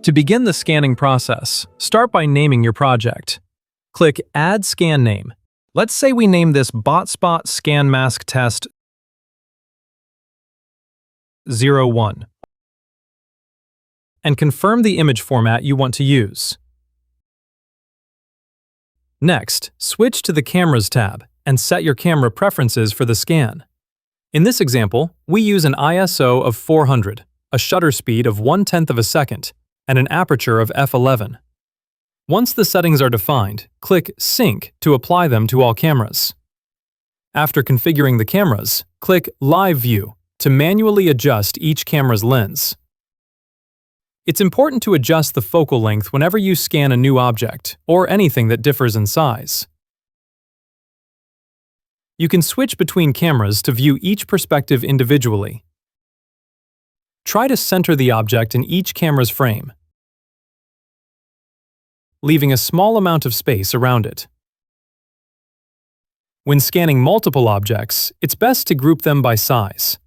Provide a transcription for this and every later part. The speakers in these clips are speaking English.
To begin the scanning process, start by naming your project. Click Add Scan Name. Let's say we name this Botspot Scan Mask Test 01. And confirm the image format you want to use. Next, switch to the Cameras tab and set your camera preferences for the scan. In this example, we use an ISO of 400, a shutter speed of 1/10 of a second, and an aperture of f11. Once the settings are defined, click Sync to apply them to all cameras. After configuring the cameras, click Live View to manually adjust each camera's lens. It's important to adjust the focal length whenever you scan a new object or anything that differs in size. You can switch between cameras to view each perspective individually. Try to center the object in each camera's frame, leaving a small amount of space around it. When scanning multiple objects, it's best to group them by size.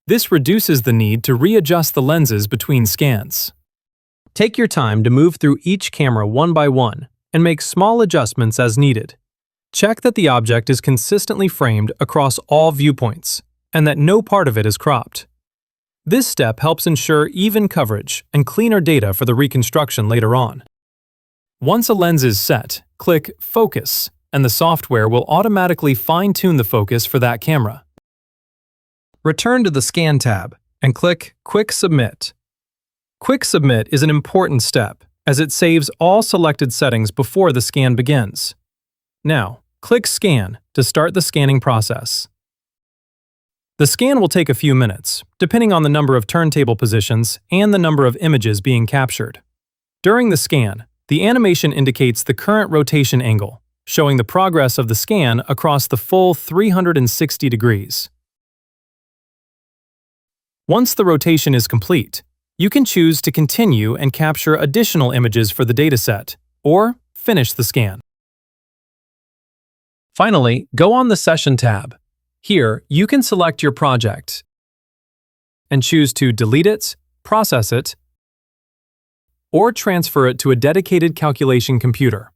This reduces the need to readjust the lenses between scans. Take your time to move through each camera one by one and make small adjustments as needed. Check that the object is consistently framed across all viewpoints and that no part of it is cropped. This step helps ensure even coverage and cleaner data for the reconstruction later on. Once a lens is set, click Focus, and the software will automatically fine-tune the focus for that camera. Return to the Scan tab and click Quick Submit. Quick Submit is an important step, as it saves all selected settings before the scan begins. Now, click Scan to start the scanning process. The scan will take a few minutes, depending on the number of turntable positions and the number of images being captured. During the scan, the animation indicates the current rotation angle, showing the progress of the scan across the full 360 degrees. Once the rotation is complete, you can choose to continue and capture additional images for the dataset, or finish the scan. Finally, go on the Session tab. Here, you can select your project and choose to delete it, process it, or transfer it to a dedicated calculation computer.